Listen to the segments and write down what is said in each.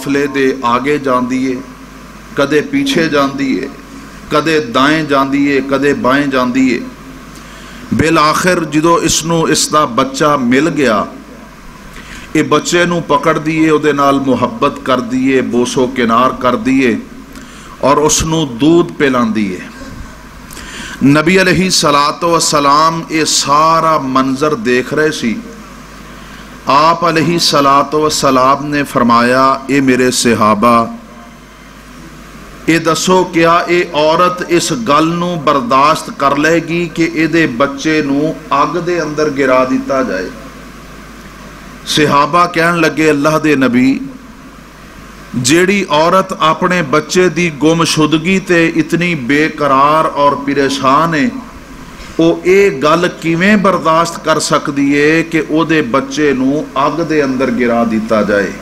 قافلے دے آگے جاندی ہے، کدے پیچھے جاندی ہے، کدے دائیں جاندی ہے، کدے بائیں جاندی ہے۔ بالآخر جدو اس دا بچہ مل گیا، یہ بچے نو پکڑ دیے، او دے نال محبت کر دیے، بوسو کنار کر دیے اور اس نو دودھ پلان دیے۔ نبی علیہ السلام یہ سارا منظر دیکھ رہے سی۔ آپ علیہ السلام نے فرمایا، اے میرے صحابہ، اے دسو کیا اے عورت اس گل نو برداشت کر لے گی کہ اے دے بچے نو اگ دے اندر گرا دیتا جائے؟ صحابہ کہن لگے، اللہ دے نبی، جیڑی عورت اپنے بچے دی گمشدگی تے اتنی بے قرار اور پریشان ہے، او اے گل کیویں برداشت کر سکدی ہے کہ او دے بچے نو اگ دے اندر گرا دیتا جائے؟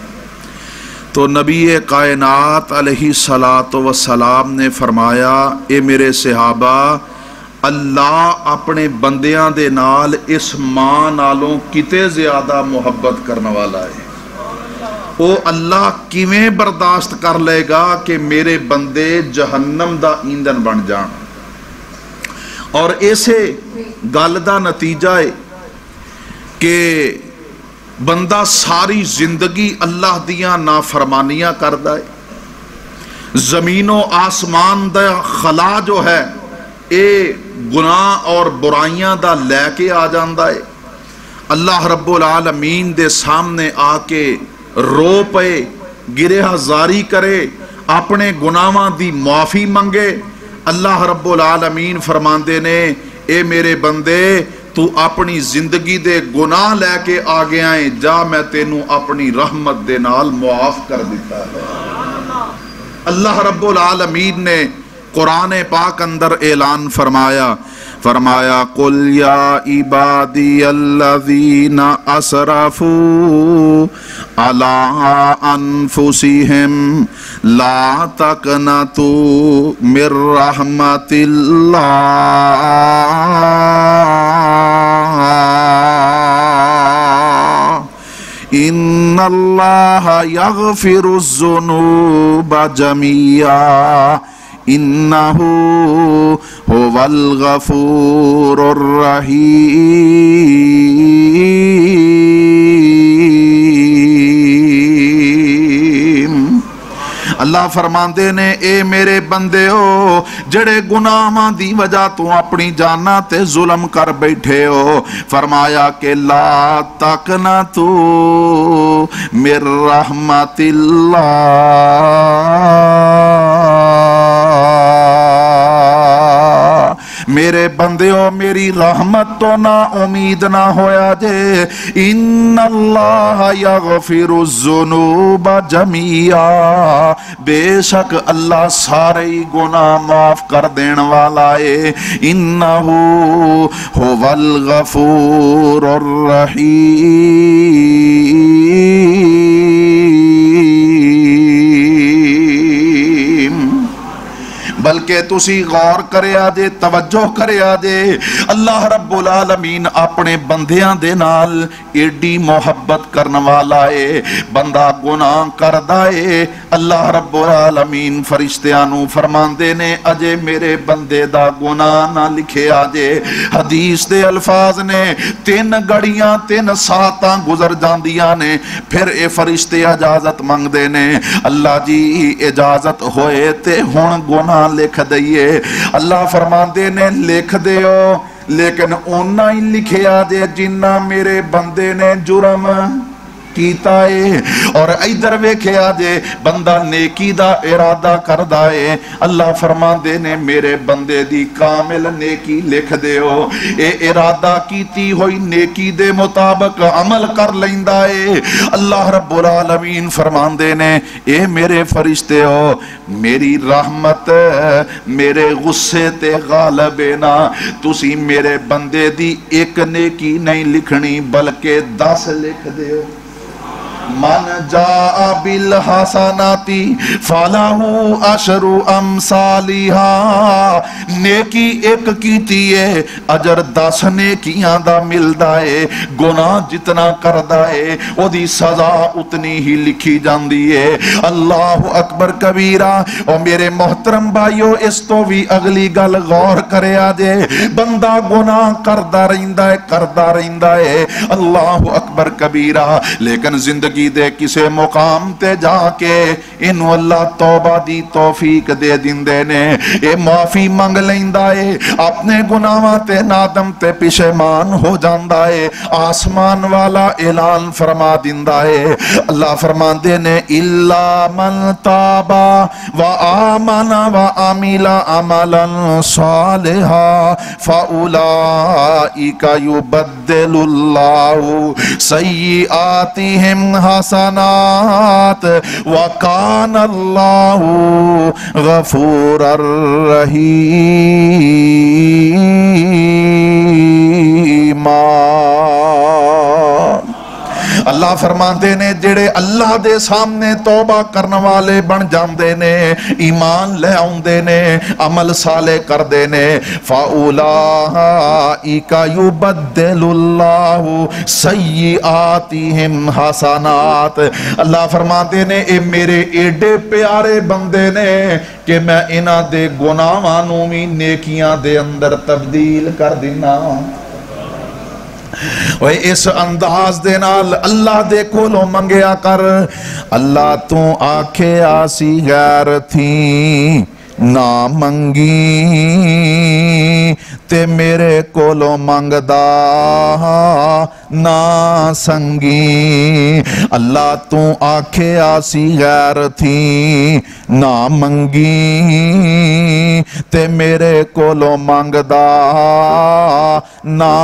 تو نبی کائنات علیہ السلام نے فرمایا، اے میرے صحابہ، اللہ اپنے بندیاں دے نال اس ماں نالوں کتے زیادہ محبت کرنے والا ہے۔ او اللہ کیویں برداشت کر لے گا کہ میرے بندے جہنم دا ایندھن بن جان؟ اور ایسے گل دا نتیجہ ہے کہ بندہ ساری زندگی اللہ دیاں نافرمانیاں کردا ہے، زمین و آسمان دا خلا جو ہے اے گناہ اور برائیاں دا لے کے آ جاندا ہے، اللہ رب العالمین دے سامنے آ کے رو پے، گریہ زاری کرے، اپنے گناہاں دی معافی منگے۔ اللہ رب العالمین فرماندے نے، اے میرے بندے، تو اپنی زندگی دے گناہ لے کے آ گیا ہے، جا میں تینوں اپنی رحمت دے نال معاف کر دیتا ہے۔ اللہ رب العالمین نے قرآن پاک اندر اعلان فرمایا، قُلْ يَا عِبَادِيَ الَّذِينَ أَسْرَفُوا عَلَىٰ أَنفُسِهِمْ لَا تَقْنَطُوا مِن رَحْمَةِ اللَّهِ إِنَّ اللَّهَ يَغْفِرُ الذُّنُوبَ جَمِيعًا انہو هو الغفور الرحیم۔ اللہ فرماندے نے، اے میرے بندے ہو جڑے گناہاں دی وجہ تو اپنی جانا تے ظلم کر بیٹھے ہو، فرمایا کہ لا تقنطو من رحمت اللہ، میرے بندیو میری رحمت تو نا امید نہ ہویا جے۔ ان اللہ یغفر الذنوب جميعا، بے شک اللہ سارے گناہ معاف کر دین والا ہے۔ انہو هو الغفور الرحیم۔ بلکہ تسی غور کرے آجے، توجہ کرے آجے، اللہ رب العالمین اپنے بندیاں دے نال ایڈی محبت کرن والا ہے۔ بندہ گناہ کردہ ہے، اللہ رب العالمین فرشتیانو فرماندے نے، اجے میرے بندے دا گناہ نہ لکھے آجے۔ حدیث دے الفاظ نے، 3 گھڑیاں 3 ساتاں گزر جاندیاں نے، پھر اے فرشتے اجازت منگ دے نے، اللہ جی اجازت ہوئے تے ہن گناہ لکھ دئیے۔ اللہ فرماندے نے، لکھ دیو، لیکن اونا ہی لکھے آجے جنہ میرے بندے نے جرم کیتا ہے۔ اور ادھر ویکھے آجے بندہ نیکی دا ارادہ کردہ ہے، اللہ فرماندے نے میرے بندے دی کامل نیکی لکھ دیو۔ اے ارادہ کیتی ہوئی نیکی دے مطابق عمل کر لیندہ ہے۔ اللہ رب العالمین فرماندے نے، اے میرے فرشتے ہو، میری رحمت میرے غصے تے غالب نا، تسی میرے بندے دی ایک نیکی نہیں لکھنی بلکہ 10 لکھ دیو۔ من جاء بالحسناتی فلہو عشر امثالہا، نیکی ایک کیتی ہے اجر 10 نیکیاں دا ملدا ہے، گناہ جتنا کردا ہے او دی سزا اتنی ہی لکھی جاندی ہے۔ اللہ اکبر کبیرہ۔ اور میرے محترم بھائیو اس تو بھی اگلی گل غور کرے آجے، بندہ گناہ کردہ رہندہ ہے، اللہ اکبر کبیرہ، لیکن زندگی دے کسے مقام تے جا کے انو اللہ توبہ دی توفیق دے دیندے نے، اے معافی منگ لیندہ ہے، اپنے گناہاں تے نادم تے پشیمان ہو جاندہ ہے، آسمان والا اعلان فرما دیندہ ہے۔ اللہ فرما دینے اِلَّا مَنْ تَابَ وَآمَنَ وَعَمِلَ عَمَلًا صَالِحًا فَأُولَئِكَ يُبَدِّلُ اللَّهُ سَيِّئَاتِهِمْ حَسَنَاتٍ وَكَانَ اللَّهُ غَفُورًا رَحِيمًا۔ اللہ فرماتے نے جڑے اللہ دے سامنے توبہ کرنے والے بن جاندے نے، ایمان لے آؤندے نے، عمل صالح کر دے نے، فَأُولَئِكَ يُبَدِّلُ اللَّهُ سَيِّئَاتِهِمْ حَسَنَاتٍ۔ اللہ فرماتے نے اے میرے ایڈے پیارے بندے نے کہ میں انہاں دے گناہاں نوں وی نیکیاں دے اندر تبدیل کر دینا۔ وہ اس انداز دے نال اللہ دے کولوں منگیا کر، اللہ تو آکھے آسی غیر تھی نہ منگی تے میرے کولوں منگدا نہ سنگی، اللہ تو آکھے آسی غیر تھی نہ منگی تے میرے کولوں منگدا نہ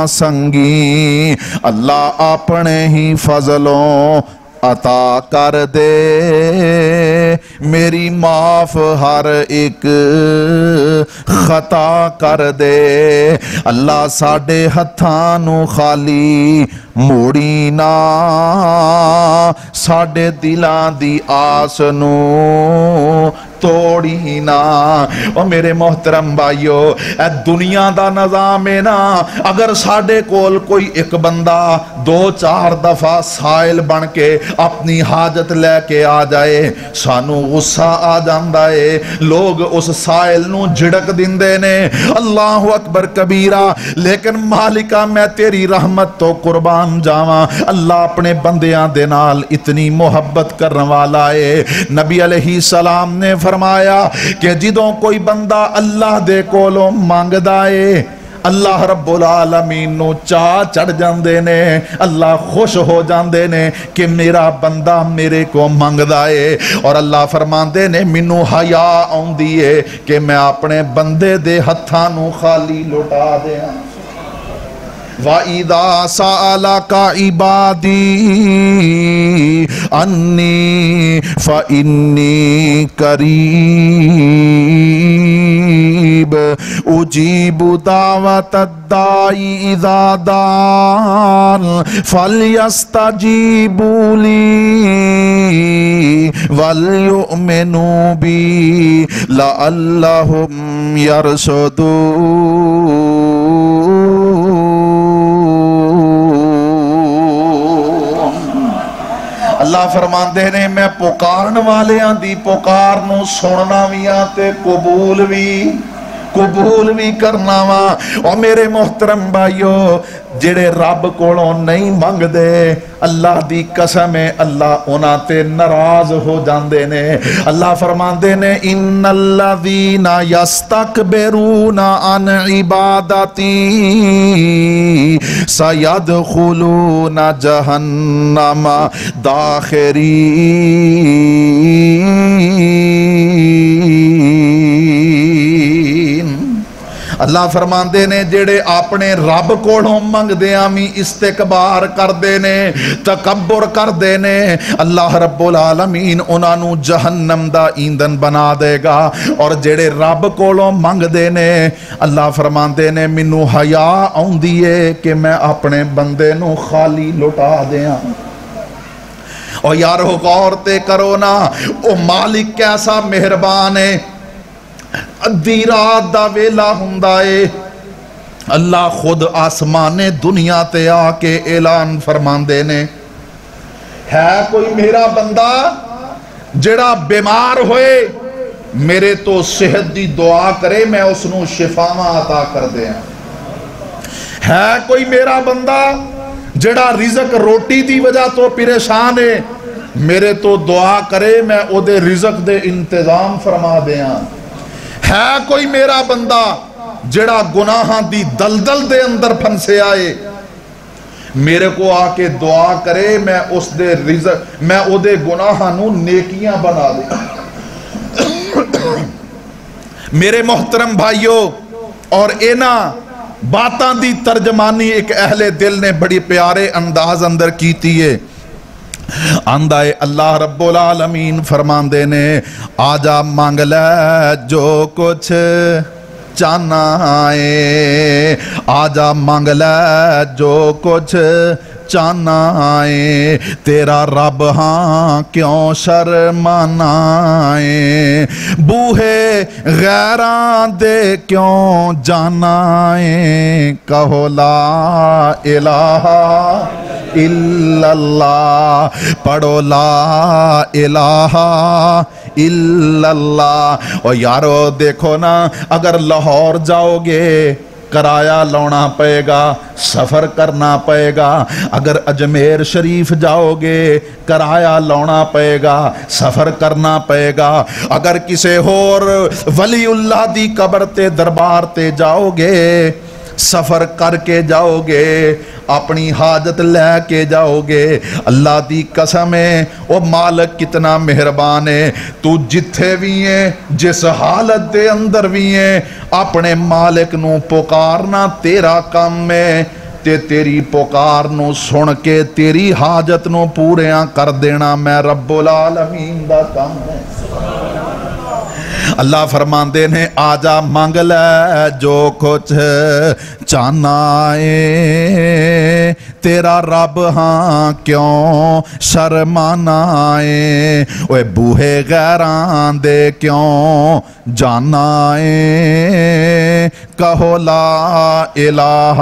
سنگی، اللہ اپنے ہی فضلوں عطا کر دے، میری معاف ہر ایک خطا کر دے، اللہ ساڑے ہتھانو خالی موڑی نا، ساڑے دلان دی آسنو توڑی نا۔ اور میرے محترم بھائیو اے دنیا دا نظام ہے نا، اگر ساڑے کول کوئی ایک بندہ 2-4 دفعہ سائل بن کے اپنی حاجت لے کے آ جائے، سانو غصہ آ جاندہ ہے، لوگ اس سائل نو جھڑک دیندے نے، اللہ اکبر کبیرہ، لیکن مالکہ میں تیری رحمت تو قربان جاواں، اللہ اپنے بندیاں دے نال اتنی محبت کرنے والا ہے۔ نبی علیہ السلام نے فرمایا کہ جدوں کوئی بندہ اللہ دے کولوں مانگ دائے، اللہ رب العالمین نو چاہ چڑھ جاندے نے، اللہ خوش ہو جاندے نے کہ میرا بندہ میرے کو مانگ دائے، اور اللہ فرماندے نے منو حیا آؤندی ہے کہ میں اپنے بندے دے ہتھانو خالی لوٹا دیا۔ وَإِذَا سَأَلَكَ عِبَادِي عَنِّي فَإِنِّي قَرِيبٌ أُجِيبُ دَعْوَةَ الدَّاعِ إِذَا دَعَانِ فَلْيَسْتَجِيبُوا لِي وَلْيُؤْمِنُوا بِي لَعَلَّهُمْ يَرْشُدُونَ۔ اللہ فرماندے نے میں پکارن والیاں دی پکار نو سننا ویاں تے قبول بھی کرنا وا۔ اور میرے محترم بھائیو جڑے رب کولوں نہیں منگ دے، اللہ دی قسم ہے اللہ انہاں تے ناراض ہو جاندے نے۔ اللہ فرماندے نے ان الذین یستکبرون عن عبادتی سیدخلون جہنم داخرین۔ اللہ فرماندے نے جڑے اپنے رب کولوں منگ دیاں بھی استکبار کر دینے، تکبر کر دینے، اللہ رب العالمین انہاں نو جہنم دا ایندھن بنا دے گا۔ اور جڑے رب کولوں منگ دینے، اللہ فرماندے نے مینوں حیا آؤندی ہے کہ میں اپنے بندے نو خالی لٹا دیاں۔ اور یارو غور تے کرو نا او مالک کیسا مہربان ہے. ادھی رات دا ویلا ہوندا ہے اللہ خود آسمان دنیا تے آ کے اعلان فرماندے نے ہے کوئی میرا بندہ جڑا بیمار ہوئے میرے تو صحت دی دعا کرے میں اس نو شفاواں عطا کر دیا. ہے کوئی میرا بندہ جڑا رزق روٹی دی وجہ تو پریشان ہے میرے تو دعا کرے میں او دے رزق دے انتظام فرما دیا. ہے کوئی میرا بندہ جڑا گناہاں دی دلدل دے اندر پھنسے آئے میرے کو آ کے دعا کرے میں اس دے رزق میں او دے گناہاں نو نیکیاں بنا دے. میرے محترم بھائیو اور اینا باتاں دی ترجمانی ایک اہل دل نے بڑی پیارے انداز اندر کیتی ہے. آندائے اللہ رب العالمین فرماندے نے آجا مانگ لے جو کچھ چاہنا ہے آجا مانگ لے جو کچھ چاہنا ہے تیرا رب ہاں کیوں شرمانا ہے بوہے غیران دے کیوں جانا ہے کہو لا الہ الا اللہ پڑھو لا الہ الا اللہ. اور یارو دیکھو نا اگر لاہور جاؤ گے کرایہ لونا پائے گا سفر کرنا پائے گا اگر اجمیر شریف جاؤ گے کرایہ لونا پائے گا سفر کرنا پائے گا اگر کسی اور ولی اللہ دی قبر تے دربار تے جاؤ گے سفر کر کے جاؤ گے اپنی حاجت لے کے جاؤ گے. اللہ دی قسم ہے او مالک کتنا مہربان ہے تو جتھے بھی ہیں جس حالت دے اندر بھی ہیں اپنے مالک نو پکارنا تیرا کام ہے تے تیری پکار نو سن کے تیری حاجت نو پوریاں کر دینا میں رب العالمین دا کام ہے. اللہ فرماندے نے آجا مانگ لے جو کچھ چاہنا ہے تیرا رب ہاں کیوں شرمانا ہے اوے بوہے غیران دے کیوں جانا ہے کہو لا الہ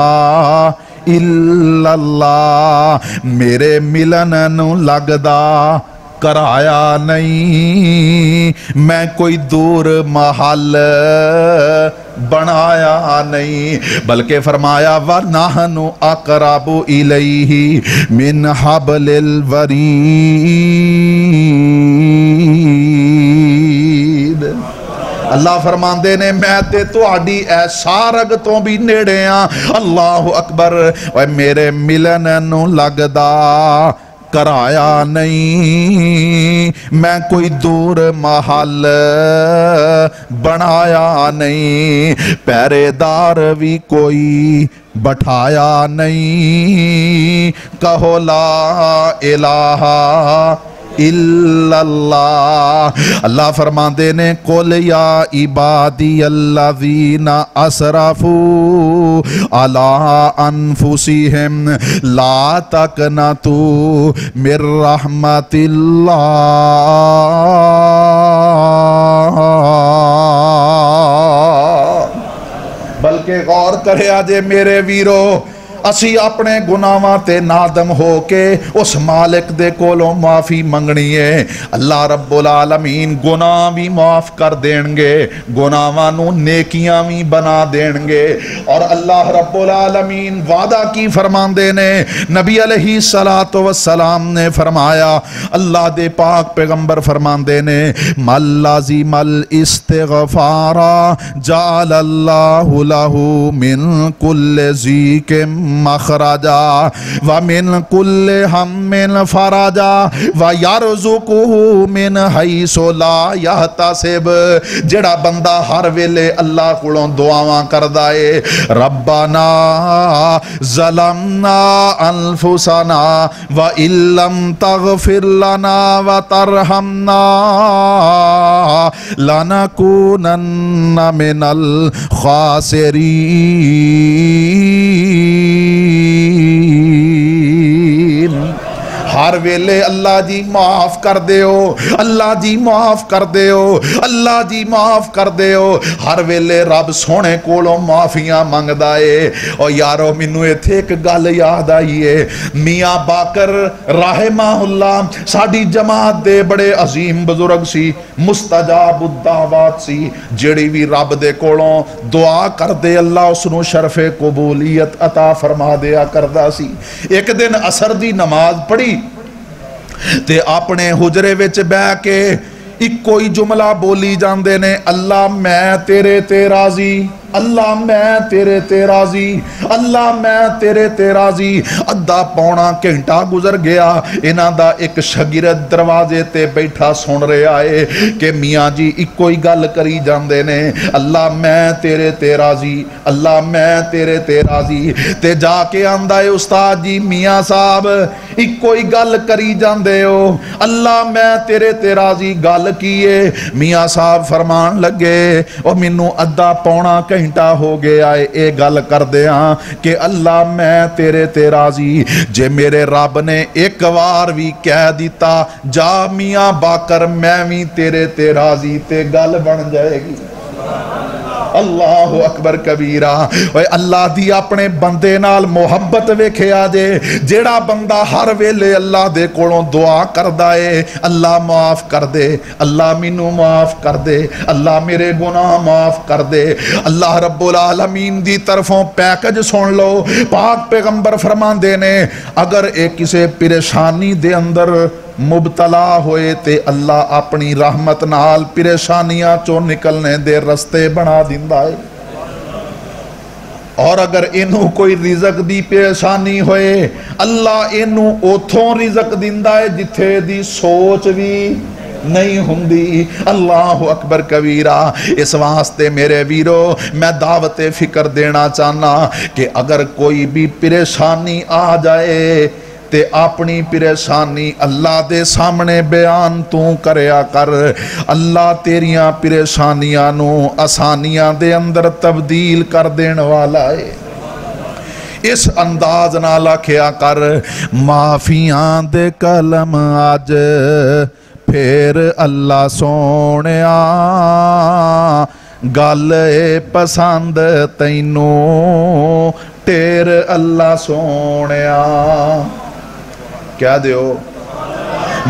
الا اللہ میرے ملن نو لگدا کرایا نہیں میں کوئی دور محل بنایا نہیں بلکہ فرمایا وَنَحْنُ أَقْرَبُ إِلَيْهِ مِنْ حَبْلِ الْوَرِيدِ. اللہ فرماندے نے میں تے تو آڈی اے سارگ تو بھی نیڑے ہاں. اللہ اکبر میرے ملن نو لگدا کرایا نہیں میں کوئی دور محل بنایا نہیں پہرے دار بھی کوئی بٹھایا نہیں کہو لا الہ الا اللہ. اللہ فرماندے نے قل یا عبادی الذین اسرفوا علی انفسہم لا تقنطوا من رحمت اللہ بلکہ غور کرے آجے میرے ویرو اسی اپنے گناہاں تے نادم ہو کے اس مالک دے کولوں معافی منگنی ہے. اللہ رب العالمین گناہ بھی معاف کر دیں گے گناہاں نو نیکیاں بھی بنا دیں گے. اور اللہ رب العالمین وعدہ کی فرماندے نے نبی علیہ السلام نے فرمایا اللہ دے پاک پیغمبر فرماندے نے مَن لَزِمَ الْإِسْتِغْفَارَ جَعَلَ اللَّهُ لَهُ مِن كُلِّ ضِيقٍ مخرجا ومن کل ہم فرجا ویرزقہ من حیث لا یحتسب. جڑا بندہ ہر ویلے اللہ کولوں دعاواں کردا اے ربنا ظلمنا انفسنا وان لم تغفر لنا وترحمنا لنکونن من الخاسرین. ہر ہر ویلے اللہ جی معاف کر دیو، اللہ جی معاف کر دیو، اللہ جی معاف کر دیو، ہر ویلے رب سونے کولوں معافیاں منگدا اے۔ اور یارو مینوں ایتھے ایک گل یاد آئی ہے، میاں باقر رحمہ اللہ ساڈی جماعت دے بڑے عظیم بزرگ سی، مستجاب الدعوات سی، جڑی بھی رب دے کولوں دعا کر دے اللہ اس نو شرف قبولیت عطا فرما دیا کردا سی۔ ایک دن عصر دی نماز پڑھی تے اپنے حجرے وچ بیٹھ کے ایک کوئی جملہ بولی جاندے نے، اللہ میں تیرے تے راضی، اللہ میں تیرے تے راضی، اللہ میں تیرے تے راضی۔ ادھا پونا گھنٹہ گزر گیا، انہاں دا ایک شاگرد دروازے تے بیٹھا سن رہے آئے کہ میاں جی ایک کوئی گل کری جاندے نے، اللہ میں تیرے تے راضی، اللہ میں تیرے تے راضی۔ تے جا کے آندا ہے استاد جی میاں صاحب ایک کوئی گل کری جاندے ہو، اللہ میں تیرے تے راضی گل کیے؟ میاں صاحب فرمان لگے او مینوں ادھا پونا گھنٹہ ہو گیا ہے اے گل کر دیاں کہ اللہ میں تیرے تے راضی، جے میرے رب نے ایک وار بھی کہہ دیتا جا میاں باقر میں بھی تیرے تے راضی، تے گل بن جائے گی۔ اللہ اکبر کبیرہ۔ اوے اللہ دی اپنے بندے نال محبت ویکھیا جے، جیڑا بندہ ہر ویلے اللہ دے کولوں دعا کردا اے اللہ معاف کر دے، اللہ مینوں معاف کر دے، اللہ میرے گناہ معاف کر دے۔ اللہ رب العالمین دی طرفوں پیکج سن لو، پاک پیغمبر فرماندے نے اگر ایک کسے پریشانی دے اندر مبتلا ہوئے تے اللہ اپنی رحمت نال پریشانیاں چوں نکلنے دے رستے بنا دیندا ہے۔ اور اگر انہوں کوئی رزق دی پریشانی ہوئے اللہ انہوں اوتھوں رزق دیندا ہے جتھے دی سوچ بھی نہیں ہوندی۔ اللہ اکبر کبیرہ۔ اس واسطے میرے ویرو میں دعوت فکر دینا چاہنا کہ اگر کوئی بھی پریشانی آ جائے تے اپنی پریشانی اللہ دے سامنے بیان تو کریا کر، اللہ تیریاں پریشانیاں نو آسانیاں دے اندر تبدیل کر دین والا ہے۔ اس انداز نال آکھیا کر معافیاں دے کلم آج پھر اللہ سونیا گل پسند تینوں ٹیر اللہ سونیا۔ کیا دیو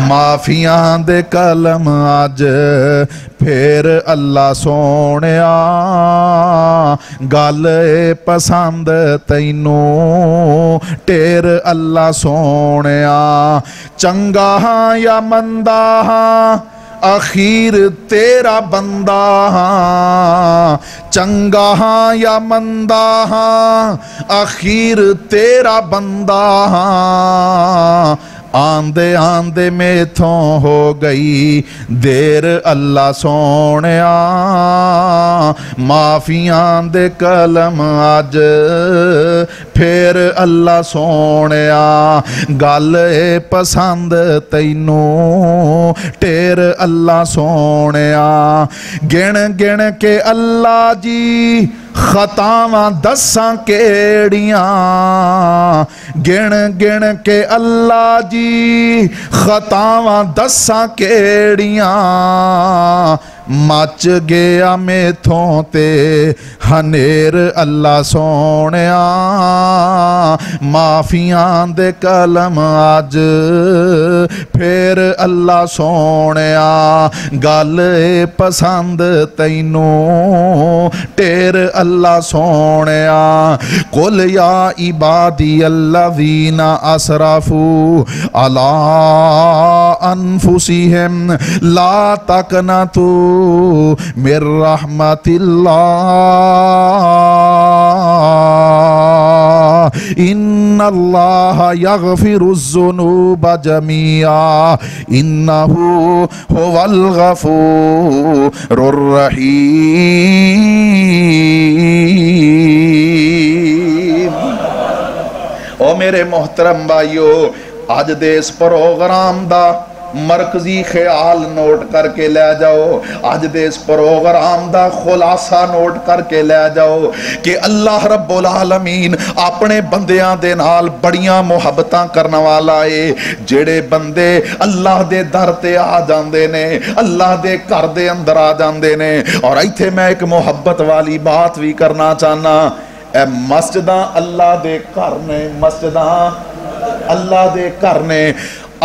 معافیاں دے کلم آج پھر اللہ سونیا گل پسند تینوں ٹیر اللہ سونیا۔ چنگا ہاں یا مندہ ہاں آخیر تیرا بندہ ہاں، چنگا ہاں یا مندہ ہاں آخیر تیرا بندہ ہاں، آندے آندے میں تھوں ہو گئی دیر اللہ سونیا معافیاں دے کلم آج پھر اللہ سونیا گل پسند تینوں ٹیر اللہ سونیا۔ گن گن کے اللہ جی خطاواں دساں کیڑیاں، گن گن کے اللہ جی خطاواں دساں کیڑیاں، مچ گیا میتھوں تے ہنیر اللہ سونیا معافیاں دے کلم آج پھر اللہ سونیا گل پسند تینوں ٹیر اللہ سونیا۔ قل یا عبادی الذین اسرفوا علی انفسہم لا تقنطوا من رحمت اللہ ان اللہ یغفر الذنوب جميعا انہ هو الغفور الرحیم۔ او میرے محترم بھائیو، آج دے اس پروگرام دا مرکزی خیال نوٹ کر کے لے جاؤ، آج دے اس پروگرام دا خلاصہ نوٹ کر کے لے جاؤ کہ اللہ رب العالمین اپنے بندیاں دے نال بڑیاں محبتاں کرنا والا ہے۔ جڑے بندے اللہ دے در تے آ جاندے نے، اللہ دے گھر دے اندر آ جاندے نے۔ اور ایتھے میں ایک محبت والی بات بھی کرنا چاہنا، اے مسجداں اللہ دے گھر نے، مسجداں اللہ دے گھر نے،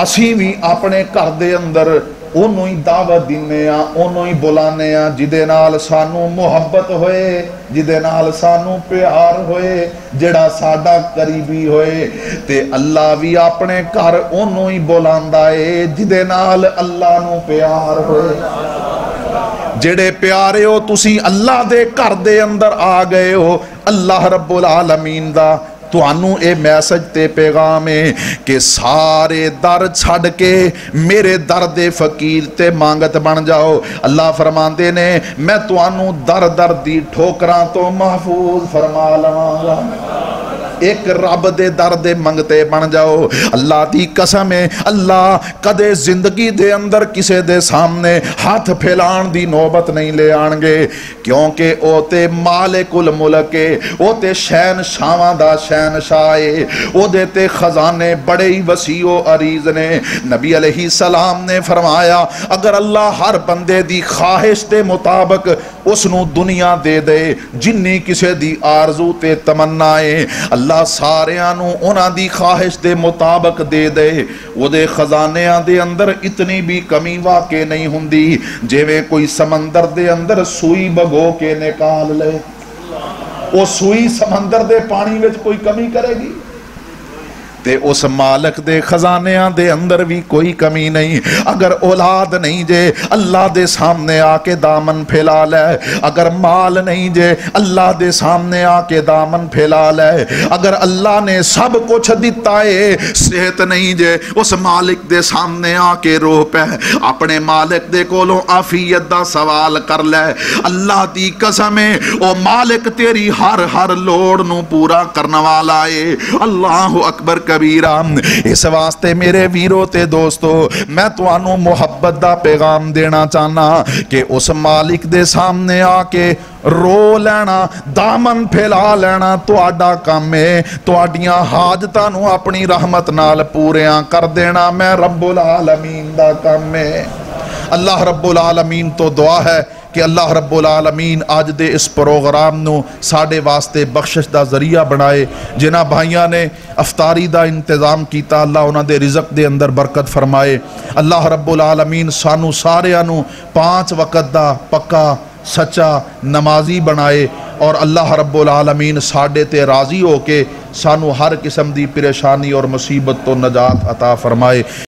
اسی بھی اپنے گھر دے اندر انہوں ہی دعوت دینے ہاں، انہوں ہی بلانے ہاں جدے نال سانو محبت ہوئے، جدے نال سانو پیار ہوئے، جڑا ساڈا قریبی ہوئے۔ تے اللہ بھی اپنے گھر انہوں ہی بلاندا ہے جدے نال اللہ نو پیار ہوئے۔ جڑے پیارے ہو تسی اللہ دے گھر دے اندر آ گئے ہو، اللہ رب العالمین دا توانوں اے میسج تے پیغام ہے کہ سارے در چھڑ کے میرے در دے فقیر تے مانگت بن جاؤ۔ اللہ فرماندے نے میں توانوں در در دی ٹھوکراں تو محفوظ فرما لواں گا، ایک رب دے در دے منگتے بن جاؤ۔ اللہ دی قسم ہے اللہ کدے زندگی دے اندر کسے دے سامنے ہاتھ پھیلان دی نوبت نہیں لے آنگے، کیونکہ او تے مالک الملک ہے، او تے شہنشاواں دا شہنشاہ ہے، او دے تے خزانے بڑے ہی وسیع و عریض نے۔ نبی علیہ السلام نے فرمایا اگر اللہ ہر بندے دی خواہش دے مطابق اس نو دنیا دے دے جنی کسے دی آرزو تے تمنا ہے، اللہ ساریاں نو انہاں دی خواہش دے مطابق دے دے، وہ دے خزانیاں دے اندر اتنی بھی کمی واقع نہیں ہوندی جیویں کوئی سمندر دے اندر سوئی بگو کے نکال لے، وہ سوئی سمندر دے پانی وچ کوئی کمی کرے گی؟ تے اس مالک دے خزانیاں دے اندر بھی کوئی کمی نہیں۔ اگر اولاد نہیں جے اللہ دے سامنے آ کے دامن پھیلا لے، اگر مال نہیں جے اللہ دے سامنے آ کے دامن پھیلا لے، اگر اللہ نے سب کچھ دیتا ہے صحت نہیں جے اس مالک دے سامنے آ کے رو پہ اپنے مالک دے کولوں عافیت دا سوال کر لے، اللہ دی قسم ہے او مالک تیری ہر لوڑ نو پورا کرنا والا ہے۔ اللہ اکبر کبیرہ۔ اس واسطے میرے ویرو تے دوستو میں توانوں محبت دا پیغام دینا چاہنا کہ اس مالک دے سامنے آ کے رو لینا، دامن پھیلا لینا تواڈا کام ہے، تواڈیاں حاجتاں نو اپنی رحمت نال پوریاں کر دینا میں رب العالمین دا کام ہے۔ اللہ رب العالمین تو دعا ہے کہ اللہ رب العالمین آج دے اس پروگرام نو ساڑے واسطے بخشش دا ذریعہ بنائے۔ جنہ بھائیاں نے افطاری دا انتظام کیتا اللہ انہاں دے رزق دے اندر برکت فرمائے۔ اللہ رب العالمین سانو ساریاں نو 5 وقت دا پکا سچا نمازی بنائے، اور اللہ رب العالمین ساڑے تے راضی ہو کے سانو ہر قسم دی پریشانی اور مصیبت تو نجات عطا فرمائے۔